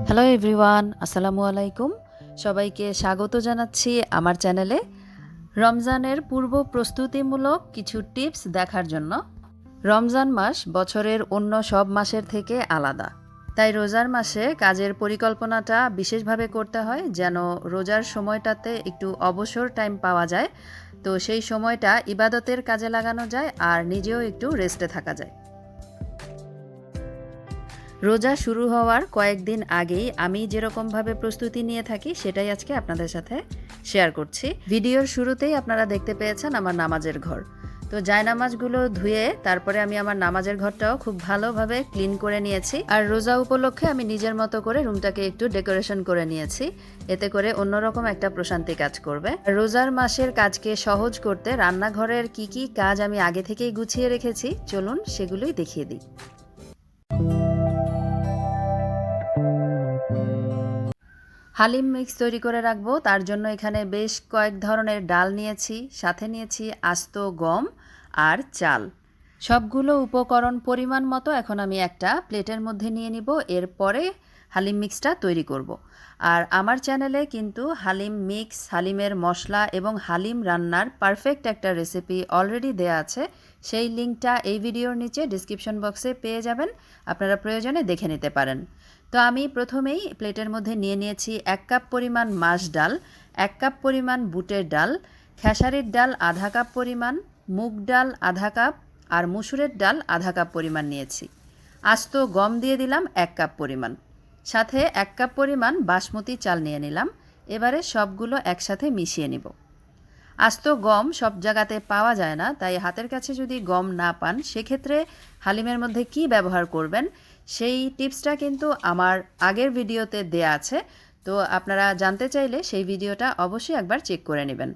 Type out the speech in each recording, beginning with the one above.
Hello everyone, আসসালামু আলাইকুম। সবাইকে স্বাগত জানাচ্ছি আমার চ্যানেলে রমজানের পূর্ব প্রস্তুতিমূলক কিছু টিপস দেখার জন্য। রমজান মাস বছরের অন্য সব মাসের থেকে আলাদা, তাই রোজার মাসে কাজের পরিকল্পনাটা বিশেষভাবে করতে হয় যেন রোজার সময়টাতে একটু অবসর টাইম পাওয়া যায়, তো সেই সময়টা ইবাদতের কাজে লাগানো যায় আর নিজেও একটু রেস্টে থাকা যায়। রোজা শুরু হওয়ার কয়েকদিন আগেই আমি যেরকমভাবে প্রস্তুতি নিয়ে থাকি সেটাই আজকে আপনাদের সাথে শেয়ার করছি। ভিডিওর শুরুতেই আপনারা দেখতে পেয়েছেন আমার নামাজের ঘর। তো জায়নামাজগুলো ধুয়ে তারপরে আমি আমার নামাজের ঘরটাও খুব ভালোভাবে ক্লিন করে নিয়েছি। আর রোজা উপলক্ষে আমি নিজের মতো করে রুমটাকে একটু ডেকোরেশন করে নিয়েছি, এতে করে অন্যরকম একটা প্রশান্তি কাজ করবে। রোজার মাসের কাজকে সহজ করতে রান্নাঘরের কি কি কাজ আমি আগে থেকেই গুছিয়ে রেখেছি, চলুন সেগুলোই দেখিয়ে দিই। হালিম মিক্স তৈরি করে রাখবো, তার জন্য এখানে বেশ কয়েক ধরনের ডাল নিয়েছি, সাথে নিয়েছি আস্ত গম আর চাল। সবগুলো উপকরণ পরিমাণ মতো এখন আমি একটা প্লেটের মধ্যে নিয়ে নিব, এরপরে হালিম মিক্সটা তৈরি করব। আর আমার চ্যানেলে কিন্তু হালিম মিক্স, হালিমের মশলা এবং হালিম রান্নার পারফেক্ট একটা রেসিপি অলরেডি দেয়া আছে, সেই লিঙ্কটা এই ভিডিওর নিচে ডিসক্রিপশন বক্সে পেয়ে যাবেন, আপনারা প্রয়োজনে দেখে নিতে পারেন। তো আমি প্রথমেই প্লেটের মধ্যে নিয়ে নিয়েছি 1 কাপ পরিমাণ মাস ডাল, 1 কাপ পরিমাণ বুটের ডাল, খেসারির ডাল আধা কাপ পরিমাণ, মুগ ডাল আধা কাপ আর মসুরের ডাল আধা কাপ পরিমাণ নিয়েছি। আস্ত গম দিয়ে দিলাম 1 কাপ পরিমাণ, সাথে 1 কাপ পরিমাণ বাসমতি চাল নিয়ে নিলাম। এবারে সবগুলো একসাথে মিশিয়ে নিব। আস্ত গম সব জায়গাতে পাওয়া যায় না, তাই হাতের কাছে যদি গম না পান সেক্ষেত্রে হালিমের মধ্যে কি ব্যবহার করবেন সেই টিপসটা কিন্তু আমার আগের ভিডিওতে দেয়া আছে, তো আপনারা জানতে চাইলে সেই ভিডিওটা অবশ্যই একবার চেক করে নেবেন।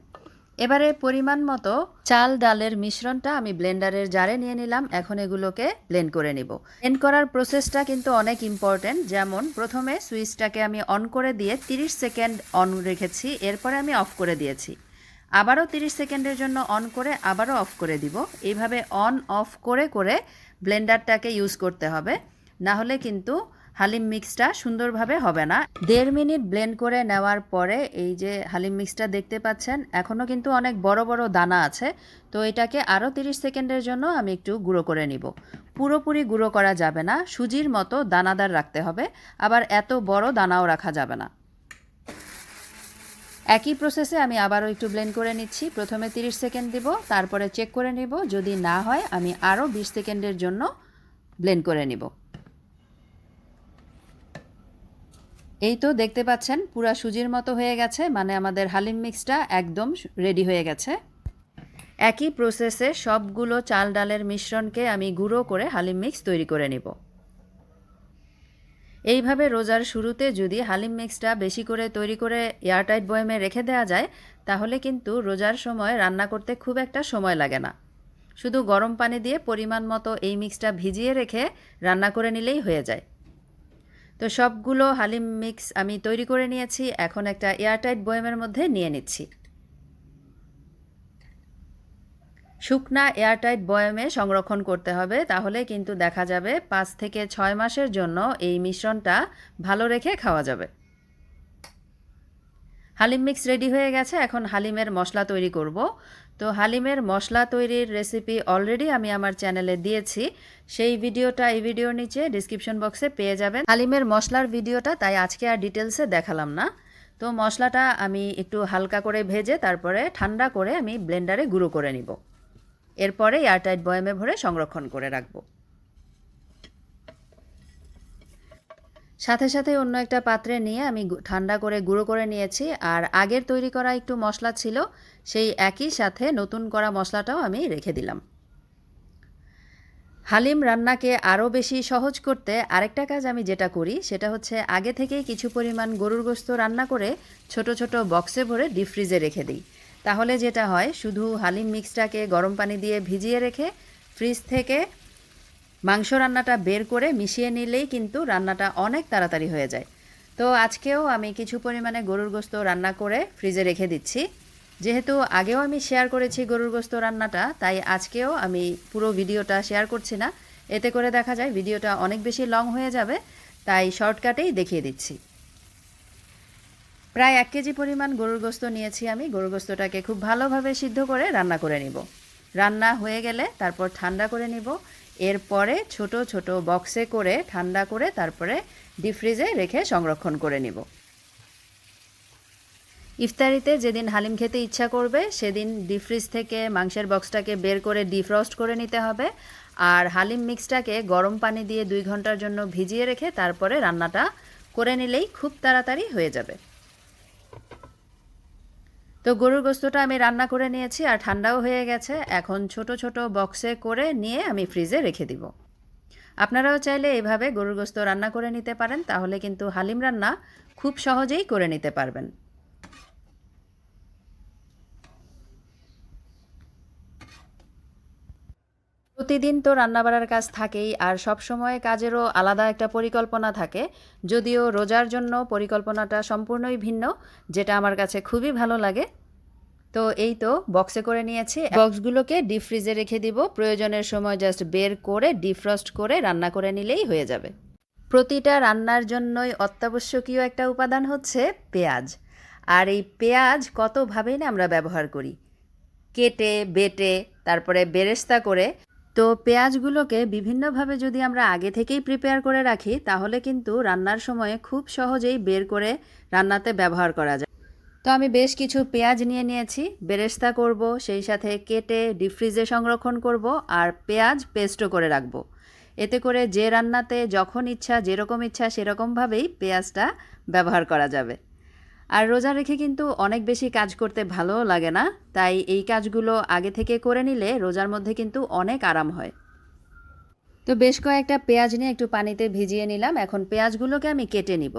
এবারে পরিমাণ মতো চাল ডালের মিশ্রণটা আমি ব্লেন্ডারের জারে নিয়ে নিলাম, এখন এগুলোকে ব্লেন্ড করে নিব। ব্লেন্ড করার প্রসেসটা কিন্তু অনেক ইম্পর্টেন্ট, যেমন প্রথমে সুইচটাকে আমি অন করে দিয়ে 30 সেকেন্ড অন রেখেছি, এরপরে আমি অফ করে দিয়েছি, আবারও 30 সেকেন্ডের জন্য অন করে আবারও অফ করে দিব। এইভাবে অন অফ করে করে ব্লেন্ডারটাকে ইউজ করতে হবে, না হলে কিন্তু হালিম মিক্সটা সুন্দরভাবে হবে না। 1.5 মিনিট ব্লেন্ড করে নেওয়ার পরে এই যে হালিম মিক্সটা দেখতে পাচ্ছেন, এখনও কিন্তু অনেক বড় বড় দানা আছে, তো এটাকে আরও 30 সেকেন্ডের জন্য আমি একটু গুঁড়ো করে নিব। পুরোপুরি গুঁড়ো করা যাবে না, সুজির মতো দানাদার রাখতে হবে, আবার এত বড় দানাও রাখা যাবে না। একই প্রসেসে আমি আবারও একটু ব্লেন্ড করে নিচ্ছি। প্রথমে 30 সেকেন্ড দিব, তারপরে চেক করে নেব, যদি না হয় আমি আরও 20 সেকেন্ডের জন্য ব্লেন্ড করে নিব। এই তো দেখতে পাচ্ছেন পুরা সুজির মতো হয়ে গেছে, মানে আমাদের হালিম মিক্সটা একদম রেডি হয়ে গেছে। একই প্রসেসে সবগুলো চাল ডালের মিশ্রণকে আমি গুঁড়ো করে হালিম মিক্স তৈরি করে নিব। এইভাবে রোজার শুরুতে যদি হালিম মিক্সটা বেশি করে তৈরি করে এয়ারটাইট বয়ামে রেখে দেওয়া যায়, তাহলে কিন্তু রোজার সময় রান্না করতে খুব একটা সময় লাগে না। শুধু গরম পানি দিয়ে পরিমাণ মতো এই মিক্সটা ভিজিয়ে রেখে রান্না করে নিলেই হয়ে যায়। তো সবগুলো হালিম মিক্স আমি তৈরি করে নিয়েছি, এখন একটা এয়ারটাইট বয়ামের মধ্যে নিয়ে নিচ্ছি। শুকনা এয়ারটাইট বয়ামে সংরক্ষণ করতে হবে, তাহলে কিন্তু দেখা যাবে 5 থেকে 6 মাসের জন্য এই মিশ্রণটা ভালো রেখে খাওয়া যাবে। হালিম মিক্স রেডি হয়ে গেছে, এখন হালিমের মশলা তৈরি করব। তো হালিমের মশলা তৈরির রেসিপি অলরেডি আমি আমার চ্যানেলে দিয়েছি, সেই ভিডিওটা এই ভিডিওর নিচে ডিসক্রিপশন বক্সে পেয়ে যাবেন হালিমের মশলার ভিডিওটা, তাই আজকে আর ডিটেলসে দেখালাম না। তো মশলাটা আমি একটু হালকা করে ভেজে তারপরে ঠান্ডা করে আমি ব্লেন্ডারে গুঁড়ো করে নিব, এরপরে এয়ারটাইট বয়ামে ভরে সংরক্ষণ করে রাখব। সাথে সাথে অন্য একটা পাত্রে নিয়ে আমি ঠান্ডা করে গুঁড়ো করে নিয়েছি, আর আগের তৈরি করা একটু মশলা ছিল, সেই একই সাথে নতুন করা মশলাটাও আমি রেখে দিলাম। হালিম রান্নাকে আরও বেশি সহজ করতে আরেকটা কাজ আমি যেটা করি সেটা হচ্ছে আগে থেকেই কিছু পরিমাণ গরুর গোশত রান্না করে ছোট ছোট বক্সে ভরে ডিপ ফ্রিজে রেখে দিই। তাহলে যেটা হয়, শুধু হালিম মিক্সটাকে গরম পানি দিয়ে ভিজিয়ে রেখে ফ্রিজ থেকে মাংস রান্নাটা বের করে মিশিয়ে নিলেই কিন্তু রান্নাটা অনেক তাড়াতাড়ি হয়ে যায়। তো আজকেও আমি কিছু পরিমাণে গরুর গোশত রান্না করে ফ্রিজে রেখে দিচ্ছি। যেহেতু আগেও আমি শেয়ার করেছি গরুর গোশত রান্নাটা, তাই আজকেও আমি পুরো ভিডিওটা শেয়ার করছি না। এতে করে দেখা যায় ভিডিওটা অনেক বেশি লং হয়ে যাবে, তাই শর্টকাটেই দেখিয়ে দিচ্ছি। প্রায় 1 কেজি পরিমাণ গরুর গোশত নিয়েছি আমি। গরুর গোশতটাকে খুব ভালোভাবে সিদ্ধ করে রান্না করে নিব। রান্না হয়ে গেলে তারপর ঠান্ডা করে নিব। এরপরে ছোট ছোট বক্সে করে ঠান্ডা করে তারপরে ডিপ ফ্রিজে রেখে সংরক্ষণ করে নিব। ইফতারিতে যেদিন হালিম খেতে ইচ্ছা করবে সেদিন ডিপ ফ্রিজ থেকে মাংসের বক্সটাকে বের করে ডিফ্রস্ট করে নিতে হবে। আর হালিম মিক্সটাকে গরম পানি দিয়ে 2 ঘন্টার জন্য ভিজিয়ে রেখে তারপরে রান্নাটা করে নিলেই খুব তাড়াতাড়ি হয়ে যাবে। তো গরুর গোশতটা আমি রান্না করে নিয়েছি আর ঠান্ডাও হয়ে গেছে। এখন ছোট ছোট বক্সে করে নিয়ে আমি ফ্রিজে রেখে দিব। আপনারাও চাইলে এভাবে গরুর গোশত রান্না করে নিতে পারেন, তাহলে কিন্তু হালিম রান্না খুব সহজেই করে নিতে পারবেন। প্রতিদিন তো রান্নাবাড়ার কাজ থাকেই, আর সব সময় কাজেরও আলাদা একটা পরিকল্পনা থাকে। যদিও রোজার জন্য পরিকল্পনাটা সম্পূর্ণই ভিন্ন, যেটা আমার কাছে খুবই ভালো লাগে। তো এই তো বক্সে করে নিয়েছি। বক্সগুলোকে ডিপ ফ্রিজে রেখে দিব। প্রয়োজনের সময় জাস্ট বের করে ডিফ্রস্ট করে রান্না করে নিলেই হয়ে যাবে। প্রতিটা রান্নার জন্যই অত্যাবশ্যকীয় একটা উপাদান হচ্ছে পেঁয়াজ। আর এই পেঁয়াজ কতভাবেই না আমরা ব্যবহার করি, কেটে বেটে তারপরে বেরেস্তা করে। তো পেঁয়াজগুলোকে বিভিন্নভাবে যদি আমরা আগে থেকেই প্রিপেয়ার করে রাখি, তাহলে কিন্তু রান্নার সময়ে খুব সহজেই বের করে রান্নাতে ব্যবহার করা যায়। তো আমি বেশ কিছু পেঁয়াজ নিয়ে নিয়েছি, বেরেস্তা করব, সেই সাথে কেটে ডিপ ফ্রিজে সংরক্ষণ করব আর পেঁয়াজ পেস্টও করে রাখব। এতে করে যে রান্নাতে যখন ইচ্ছা, যেরকম ইচ্ছা সেরকমভাবেই পেঁয়াজটা ব্যবহার করা যাবে। আর রোজা রেখে কিন্তু অনেক বেশি কাজ করতে ভালোও লাগে না, তাই এই কাজগুলো আগে থেকে করে নিলে রোজার মধ্যে কিন্তু অনেক আরাম হয়। তো বেশ কয়েকটা পেঁয়াজ নিয়ে একটু পানিতে ভিজিয়ে নিলাম। এখন পেঁয়াজগুলোকে আমি কেটে নিব।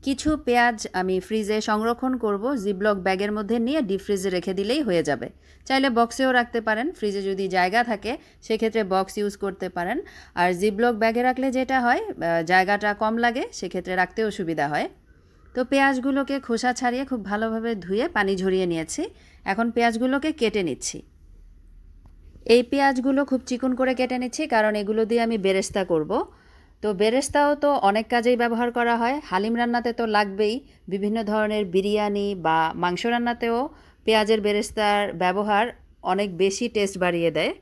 কিছু পেঁয়াজ আমি ফ্রিজে সংরক্ষণ করব, জিপলক ব্যাগের মধ্যে নিয়ে ডিপ ফ্রিজে রেখে দিলেই হয়ে যাবে। চাইলে বক্সেও রাখতে পারেন, ফ্রিজে যদি জায়গা থাকে সেক্ষেত্রে বক্স ইউজ করতে পারেন। আর জিপলক ব্যাগে রাখলে যেটা হয়, জায়গাটা কম লাগে, সেক্ষেত্রে রাখতেও সুবিধা হয়। তো পেঁয়াজগুলোকে খোসা ছাড়িয়ে খুব ভালোভাবে ধুয়ে পানি ঝরিয়ে নিয়েছি। এখন পেঁয়াজগুলোকে কেটে নিচ্ছি। এই পেঁয়াজগুলো খুব চিকন করে কেটে নিচ্ছি, কারণ এগুলো দিয়ে আমি বেরেস্তা করব। তো বেরেস্তাও তো অনেক কাজেই ব্যবহার করা হয়। হালিম রান্নাতে তো লাগবেই, বিভিন্ন ধরনের বিরিয়ানি বা মাংস রান্নাতেও পেঁয়াজের বেরেস্তার ব্যবহার অনেক বেশি টেস্ট বাড়িয়ে দেয়।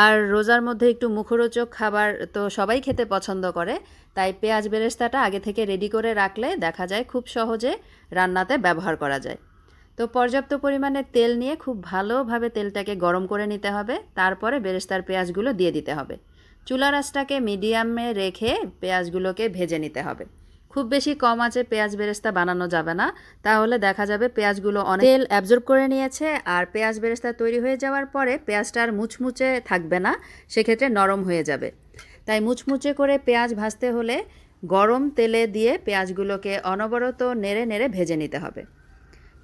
আর রোজার মধ্যে একটু মুখরোচক খাবার তো সবাই খেতে পছন্দ করে, তাই পেঁয়াজ বেরেস্তাটা আগে থেকে রেডি করে রাখলে দেখা যায় খুব সহজে রান্নাতে ব্যবহার করা যায়। তো পর্যাপ্ত পরিমাণে তেল নিয়ে খুব ভালোভাবে তেলটাকে গরম করে নিতে হবে। তারপরে বেরেস্তার পেঁয়াজগুলো দিয়ে দিতে হবে। চুলার আঁচটাকে মিডিয়ামে রেখে পেঁয়াজগুলোকে ভেজে নিতে হবে। খুব বেশি কম আঁচে পেঁয়াজ বেরেস্তা বানানো যাবে না, তাহলে দেখা যাবে পেঁয়াজগুলো অনেক তেল অ্যাবজর্ব করে নিয়েছে। আর পেঁয়াজ বেরেস্তা তৈরি হয়ে যাওয়ার পরে পেঁয়াজটা আর মুচমুচে থাকবে না, সেক্ষেত্রে নরম হয়ে যাবে। তাই মুচমুচে করে পেঁয়াজ ভাজতে হলে গরম তেলে দিয়ে পেঁয়াজগুলোকে অনবরত নেড়ে নেড়ে ভেজে নিতে হবে।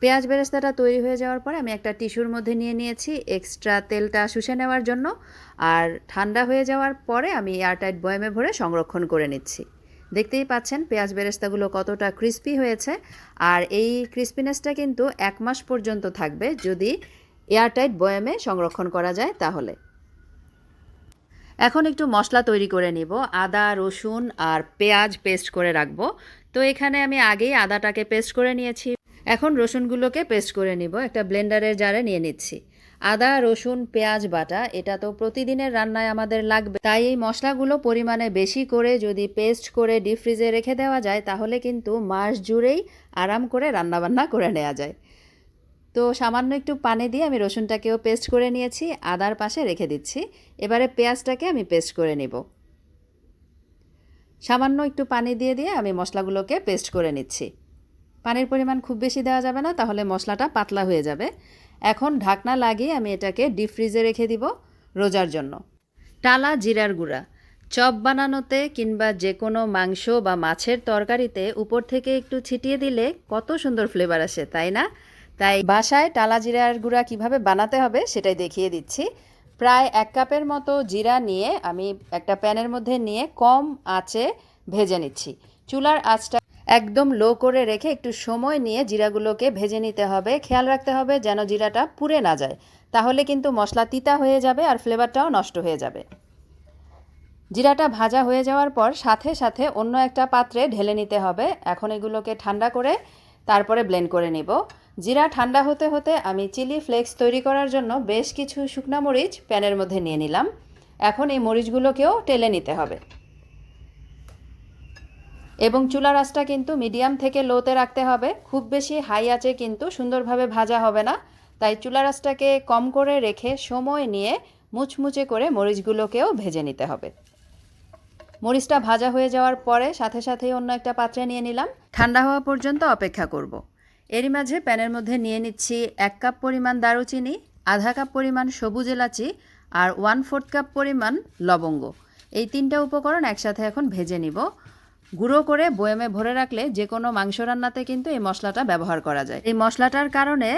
পেঁয়াজ বেরেস্তাটা তৈরি হয়ে যাওয়ার পরে আমি একটা টিস্যুর মধ্যে নিয়ে নিয়েছি এক্সট্রা তেলটা শুষে নেওয়ার জন্য। আর ঠান্ডা হয়ে যাওয়ার পরে আমি এয়ারটাইট বয়ামে ভরে সংরক্ষণ করে নিচ্ছি। দেখতেই পাচ্ছেন পেঁয়াজ বেরেস্তাগুলো কতটা ক্রিস্পি হয়েছে। আর এই ক্রিস্পিনেসটা কিন্তু 1 মাস পর্যন্ত থাকবে যদি এয়ারটাইট বয়ামে সংরক্ষণ করা যায় তাহলে। এখন একটু মশলা তৈরি করে নিব। আদা, রসুন আর পেঁয়াজ পেস্ট করে রাখবো। তো এখানে আমি আগেই আদাটাকে পেস্ট করে নিয়েছি। এখন রসুনগুলোকে পেস্ট করে নিব, একটা ব্লেন্ডারের জারে নিয়ে নিচ্ছি। আদা, রসুন, পেঁয়াজ বাটা এটা তো প্রতিদিনের রান্নায় আমাদের লাগবে, তাই এই মশলাগুলো পরিমাণে বেশি করে যদি পেস্ট করে ডিপ ফ্রিজে রেখে দেওয়া যায়, তাহলে কিন্তু মাস জুড়েই আরাম করে রান্নাবান্না করে নেওয়া যায়। তো সামান্য একটু পানি দিয়ে আমি রসুনটাকেও পেস্ট করে নিয়েছি, আদার পাশে রেখে দিচ্ছি। এবারে পেঁয়াজটাকে আমি পেস্ট করে নিব। সামান্য একটু পানি দিয়ে দিয়ে আমি মশলাগুলোকে পেস্ট করে নিচ্ছি। পানির পরিমাণ খুব বেশি দেওয়া যাবে না, তাহলে মশলাটা পাতলা হয়ে যাবে। এখন ঢাকনা লাগিয়ে আমি এটাকে ডিপ ফ্রিজে রেখে দিব রোজার জন্য। টালা জিরার গুঁড়া চপ বানানোতে কিংবা যে কোনো মাংস বা মাছের তরকারিতে উপর থেকে একটু ছিটিয়ে দিলে কত সুন্দর ফ্লেভার আসে, তাই না? তাই বাসায় টালা জিরার গুঁড়া কিভাবে বানাতে হবে সেটাই দেখিয়ে দিচ্ছি। প্রায় 1 কাপের মতো জিরা নিয়ে আমি একটা প্যানের মধ্যে নিয়ে কম আঁচে ভেজে নিচ্ছি। চুলার আঁচটা একদম লো করে রেখে একটু সময় নিয়ে জিরাগুলোকে ভেজে নিতে হবে। খেয়াল রাখতে হবে যেন জিরাটা পুড়ে না যায়, তাহলে কিন্তু মশলা তিতা হয়ে যাবে আর ফ্লেভারটাও নষ্ট হয়ে যাবে। জিরাটা ভাজা হয়ে যাওয়ার পর সাথে সাথে অন্য একটা পাত্রে ঢেলে নিতে হবে। এখন এগুলোকে ঠান্ডা করে তারপরে ব্লেন্ড করে নিব। জিরা ঠান্ডা হতে হতে আমি চিলি ফ্লেক্স তৈরি করার জন্য বেশ কিছু শুকনা মরিচ প্যানের মধ্যে নিয়ে নিলাম। এখন এই মরিচগুলোকেও টেলে নিতে হবে এবং চুলার আঁচটা কিন্তু মিডিয়াম থেকে লোতে রাখতে হবে। খুব বেশি হাই আঁচে কিন্তু সুন্দরভাবে ভাজা হবে না, তাই চুলার আঁচটাকে কম করে রেখে সময় নিয়ে মুচমুচে করে মরিচগুলোকেও ভেজে নিতে হবে। মরিচটা ভাজা হয়ে যাওয়ার পরে সাথে সাথেই অন্য একটা পাত্রে নিয়ে নিলাম। ঠান্ডা হওয়া পর্যন্ত অপেক্ষা করব। এরই মাঝে প্যানের মধ্যে নিয়ে নিচ্ছি 1 কাপ পরিমাণ দারুচিনি, আধা কাপ পরিমাণ সবুজ এলাচি আর 1/4 কাপ পরিমাণ লবঙ্গ। এই 3টা উপকরণ একসাথে এখন ভেজে নিব। গুঁড়ো করে বয়ামে ভরে রাখলে যে কোনো মাংস রান্নাতে কিন্তু এই মশলাটা ব্যবহার করা যায়। এই মশলাটার কারণে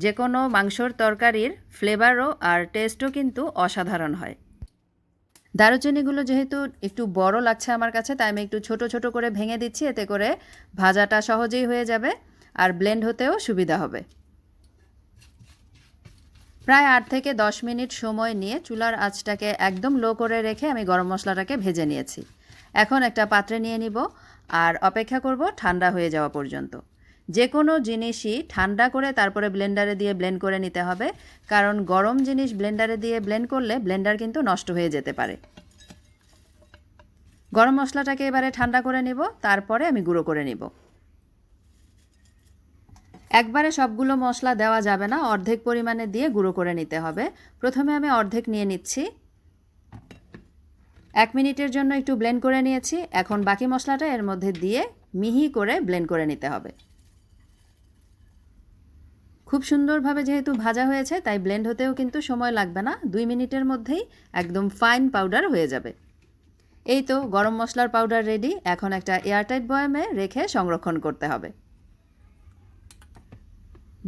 যে কোনো মাংসর তরকারির ফ্লেভারও আর টেস্টও কিন্তু অসাধারণ হয়। দারুচিনিগুলো যেহেতু একটু বড় লাগছে আমার কাছে, তাই আমি একটু ছোট ছোট করে ভেঙে দিচ্ছি, এতে করে ভাজাটা সহজেই হয়ে যাবে আর ব্লেন্ড হতেও সুবিধা হবে। প্রায় 8 থেকে 10 মিনিট সময় নিয়ে চুলার আঁচটাকে একদম লো করে রেখে আমি গরম মশলাটাকে ভেজে নিয়েছি। এখন একটা পাত্রে নিয়ে নিব আর অপেক্ষা করব ঠান্ডা হয়ে যাওয়া পর্যন্ত। যে কোনো জিনিসই ঠান্ডা করে তারপরে ব্লেন্ডারে দিয়ে ব্লেন্ড করে নিতে হবে, কারণ গরম জিনিস ব্লেন্ডারে দিয়ে ব্লেন্ড করলে ব্লেন্ডার কিন্তু নষ্ট হয়ে যেতে পারে। গরম মশলাটাকে এবারে ঠান্ডা করে নিব, তারপরে আমি গুঁড়ো করে নিব। একবারে সবগুলো মশলা দেওয়া যাবে না, অর্ধেক পরিমাণে দিয়ে গুঁড়ো করে নিতে হবে। প্রথমে আমি অর্ধেক নিয়ে নিচ্ছি। 1 মিনিটের জন্য একটু ব্লেন্ড করে নিয়েছি। এখন বাকি মশলাটা এর মধ্যে দিয়ে মিহি করে ব্লেন্ড করে নিতে হবে। খুব সুন্দরভাবে যেহেতু ভাজা হয়েছে, তাই ব্লেন্ড হতেও কিন্তু সময় লাগবে না। 2 মিনিটের মধ্যেই একদম ফাইন পাউডার হয়ে যাবে। এই তো গরম মশলার পাউডার রেডি। এখন একটা এয়ারটাইট বয়ামে রেখে সংরক্ষণ করতে হবে।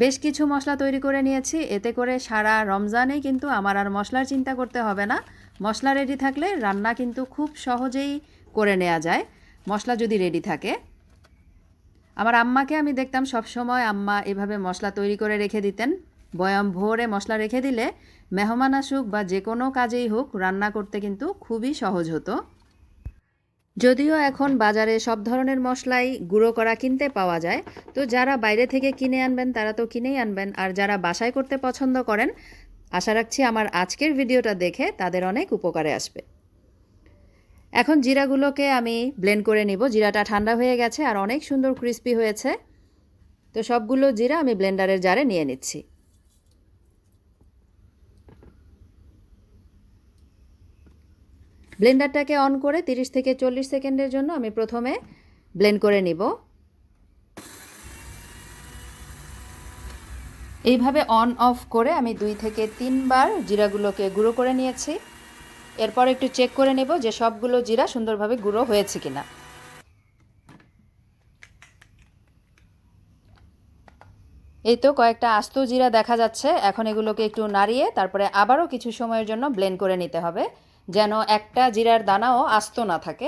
বেশ কিছু মশলা তৈরি করে নিয়েছি, এতে করে সারা রমজানেই কিন্তু আমার আর মশলার চিন্তা করতে হবে না। মশলা রেডি থাকলে রান্না কিন্তু খুব সহজেই করে নেওয়া যায়, মশলা যদি রেডি থাকে। আমার আম্মাকে আমি দেখতাম সবসময় আম্মা এভাবে মশলা তৈরি করে রেখে দিতেন। বয়াম ভরে মশলা রেখে দিলে মেহমান আসুক বা যে কোনো কাজেই হোক রান্না করতে কিন্তু খুবই সহজ হতো। যদিও এখন বাজারে সব ধরনের মশলাই গুঁড়ো করা কিনতে পাওয়া যায়, তো যারা বাইরে থেকে কিনে আনবেন তারা তো কিনেই আনবেন, আর যারা বাসায় করতে পছন্দ করেন আশা রাখছি আমার আজকের ভিডিওটা দেখে তাদের অনেক উপকারে আসবে। এখন জিরাগুলোকে আমি ব্লেন্ড করে নিব। জিরাটা ঠান্ডা হয়ে গেছে আর অনেক সুন্দর ক্রিস্পি হয়েছে। তো সবগুলো জিরা আমি ব্লেন্ডারের জারে নিয়ে নিচ্ছি। ব্লেন্ডারটাকে অন করে 30 থেকে 40 সেকেন্ডের জন্য আমি প্রথমে ব্লেন্ড করে নিব। এইভাবে অন অফ করে আমি 2 থেকে 3 বার জিরাগুলোকে গুঁড়ো করে নিয়েছি। এরপর একটু চেক করে নেব যে সবগুলো জিরা সুন্দরভাবে গুঁড়ো হয়েছে কিনা। এই তো কয়েকটা আস্ত জিরা দেখা যাচ্ছে। এখন এগুলোকে একটু নাড়িয়ে তারপরে আবারও কিছু সময়ের জন্য ব্লেন্ড করে নিতে হবে, যেন একটা জিরার দানাও আস্ত না থাকে।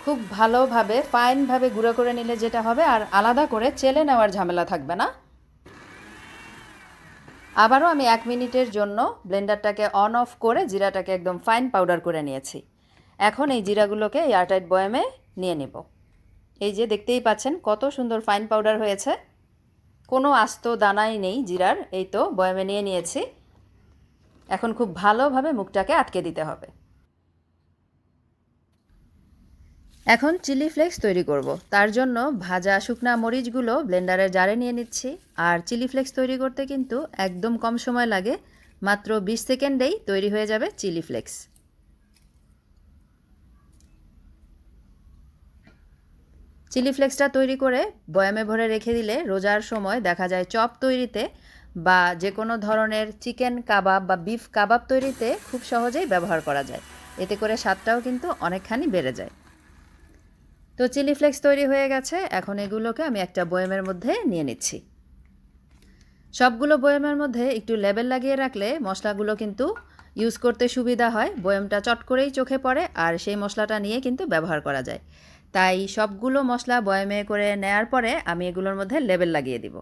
খুব ভালোভাবে ফাইনভাবে গুঁড়ো করে নিলে যেটা হবে, আর আলাদা করে চেলে নেওয়ার ঝামেলা থাকবে না। আবারও আমি 1 মিনিটের জন্য ব্লেন্ডারটাকে অন অফ করে জিরাটাকে একদম ফাইন পাউডার করে নিয়েছি। এখন এই জিরাগুলোকে এয়ারটাইট বয়ামে নিয়ে নেব। এই যে দেখতেই পাচ্ছেন কত সুন্দর ফাইন পাউডার হয়েছে, কোনো আস্ত দানাই নেই জিরার। এই তো বয়ামে নিয়ে নিয়েছি। এখন খুব ভালোভাবে মুখটাকে আটকে দিতে হবে। এখন চিলি ফ্লেক্স তৈরি করব। তার জন্য ভাজা শুকনা মরিচগুলো ব্লেন্ডারের জারে নিয়ে নিচ্ছি। আর চিলি ফ্লেক্স তৈরি করতে কিন্তু একদম কম সময় লাগে, মাত্র 20 সেকেন্ডেই তৈরি হয়ে যাবে চিলি ফ্লেক্স। চিলি ফ্লেক্সটা তৈরি করে বয়ামে ভরে রেখে দিলে রোজার সময় দেখা যায় চপ তৈরিতে বা যে কোনো ধরনের চিকেন কাবাব বা বিফ কাবাব তৈরিতে খুব সহজেই ব্যবহার করা যায়। এতে করে স্বাদটাও কিন্তু অনেকখানি বেড়ে যায়। তো চিলি ফ্লেক্স তৈরি হয়ে গেছে। এখন এগুলোকে আমি একটা বয়ামের মধ্যে নিয়ে নিচ্ছি। সবগুলো বয়ামের মধ্যে একটু লেবেল লাগিয়ে রাখলে মশলাগুলো কিন্তু ইউজ করতে সুবিধা হয়, বয়ামটা চট করেই চোখে পড়ে আর সেই মশলাটা নিয়ে কিন্তু ব্যবহার করা যায়। তাই সবগুলো মশলা বয়ামে করে নেওয়ার পরে আমি এগুলোর মধ্যে লেবেল লাগিয়ে দিব।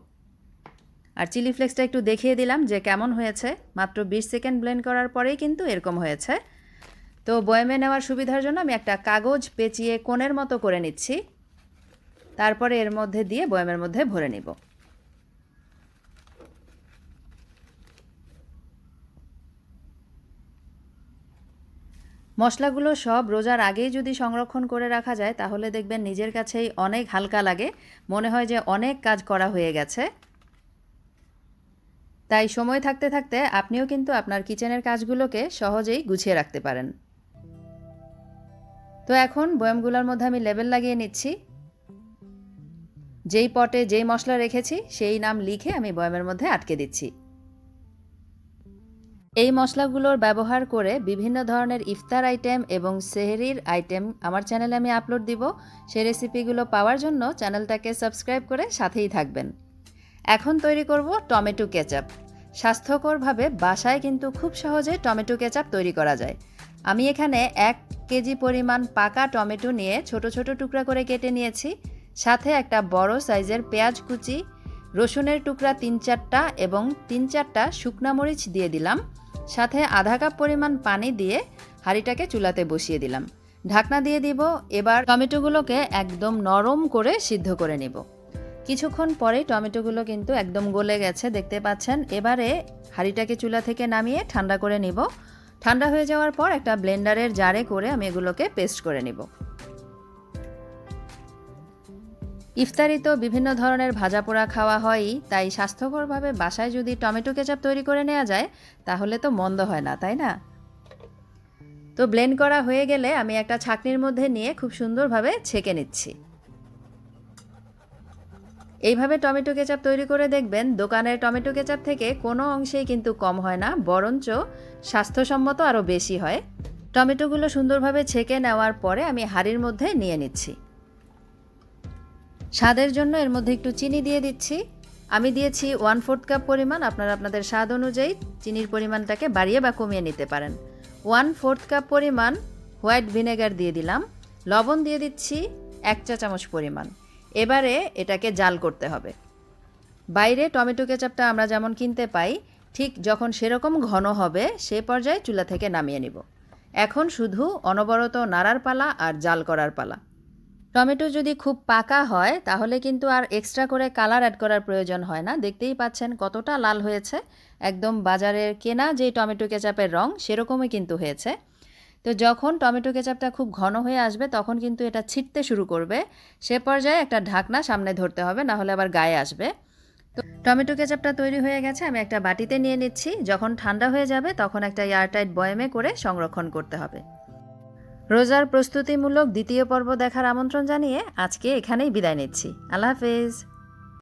আর চিলি ফ্লেক্সটা একটু দেখিয়ে দিলাম যে কেমন হয়েছে। মাত্র 20 সেকেন্ড ব্লেন্ড করার পরেই কিন্তু এরকম হয়েছে। তো বয়ামে নেওয়ার সুবিধার জন্য আমি একটা কাগজ পেঁচিয়ে কোণের মতো করে নিচ্ছি, তারপরে এর মধ্যে দিয়ে বয়ামের মধ্যে ভরে নিব। মশলাগুলো সব রোজার আগেই যদি সংরক্ষণ করে রাখা যায় তাহলে দেখবেন নিজের কাছেই অনেক হালকা লাগে, মনে হয় যে অনেক কাজ করা হয়ে গেছে। তাই সময় থাকতে থাকতে আপনিও কিন্তু আপনার কিচেনের কাজগুলোকে সহজেই গুছিয়ে রাখতে পারেন। তো এখন বয়ামগুলোর মধ্যে আমি লেবেল লাগিয়ে নিচ্ছি। যেই পটে যেই মশলা রেখেছি সেই নাম লিখে আমি বয়ামের মধ্যে আটকে দিচ্ছি। এই মশলাগুলোর ব্যবহার করে বিভিন্ন ধরনের ইফতার আইটেম এবং সেহরির আইটেম আমার চ্যানেলে আমি আপলোড দিব। সেই রেসিপিগুলো পাওয়ার জন্য চ্যানেলটাকে সাবস্ক্রাইব করে সাথেই থাকবেন। এখন তৈরি করব টমেটো কেচাপ। স্বাস্থ্যকরভাবে বাসায় কিন্তু খুব সহজে টমেটো কেচাপ তৈরি করা যায়। আমি এখানে 1 কেজি পরিমাণ পাকা টমেটো নিয়ে ছোট ছোট টুকরা করে কেটে নিয়েছি। সাথে একটা বড় সাইজের পেঁয়াজ কুচি, রসুনের টুকরা 3-4টা এবং 3-4টা শুকনা মরিচ দিয়ে দিলাম। সাথে আধা কাপ পরিমাণ পানি দিয়ে হাঁড়িটাকে চুলাতে বসিয়ে দিলাম। ঢাকনা দিয়ে দিব। এবার টমেটোগুলোকে একদম নরম করে সিদ্ধ করে নেব। কিছুক্ষণ পরেই টমেটোগুলো কিন্তু একদম গলে গেছে, দেখতে পাচ্ছেন। এবারে হাঁড়িটাকে চুলা থেকে নামিয়ে ঠান্ডা করে নিব। ঠান্ডা হয়ে যাওয়ার পর একটা ব্লেন্ডারের জারে করে আমি এগুলোকে পেস্ট করে নিব। ইফতারি তো বিভিন্ন ধরনের ভাজা পোড়া খাওয়া হয়ই, তাই স্বাস্থ্যকরভাবে বাসায় যদি টমেটো কেচাপ তৈরি করে নেওয়া যায় তাহলে তো মন্দ হয় না, তাই না? তো ব্লেন্ড করা হয়ে গেলে আমি একটা ছাঁকনির মধ্যে নিয়ে খুব সুন্দরভাবে ছেঁকে নিচ্ছি। এইভাবে টমেটো কেচাপ তৈরি করে দেখবেন দোকানের টমেটো কেচাপ থেকে কোনো অংশেই কিন্তু কম হয় না, বরঞ্চ স্বাস্থ্যসম্মত আরও বেশি হয়। টমেটোগুলো সুন্দরভাবে ছেঁকে নেওয়ার পরে আমি হাঁড়ির মধ্যে নিয়ে নিচ্ছি। স্বাদের জন্য এর মধ্যে একটু চিনি দিয়ে দিচ্ছি। আমি দিয়েছি 1/4 কাপ পরিমাণ, আপনারা আপনাদের স্বাদ অনুযায়ী চিনির পরিমাণটাকে বাড়িয়ে বা কমিয়ে নিতে পারেন। 1/4 কাপ পরিমাণ হোয়াইট ভিনেগার দিয়ে দিলাম। লবণ দিয়ে দিচ্ছি 1 চা চামচ পরিমাণ। এবারে এটাকে জাল করতে হবে। বাইরে টমেটো কেচাপটা আমরা যেমন কিনতে পাই, ঠিক যখন সেরকম ঘন হবে সে পর্যায়ে চুলা থেকে নামিয়ে নিব। এখন শুধু অনবরত নাড়ার পালা আর জাল করার পালা। টমেটো যদি খুব পাকা হয় তাহলে কিন্তু আর এক্সট্রা করে কালার অ্যাড করার প্রয়োজন হয় না। দেখতেই পাচ্ছেন কতটা লাল হয়েছে, একদম বাজারের কেনা যে টমেটো কেচাপের রং সেরকমই কিন্তু হয়েছে। তো যখন টমেটো কেচাপটা খুব ঘন হয়ে আসবে তখন কিন্তু এটা ছিটতে শুরু করবে। সে পর্যায়ে একটা ঢাকনা সামনে ধরতে হবে, না হলে আবার গায়ে আসবে। তো টমেটো কেচাপটা তৈরি হয়ে গেছে, আমি একটা বাটিতে নিয়ে নিচ্ছি। যখন ঠান্ডা হয়ে যাবে তখন একটা এয়ারটাইট বয়ামে করে সংরক্ষণ করতে হবে। রোজার প্রস্তুতিমূলক দ্বিতীয় পর্ব দেখার আমন্ত্রণ জানিয়ে আজকে এখানেই বিদায় নিচ্ছি। আল্লাহ হাফেজ।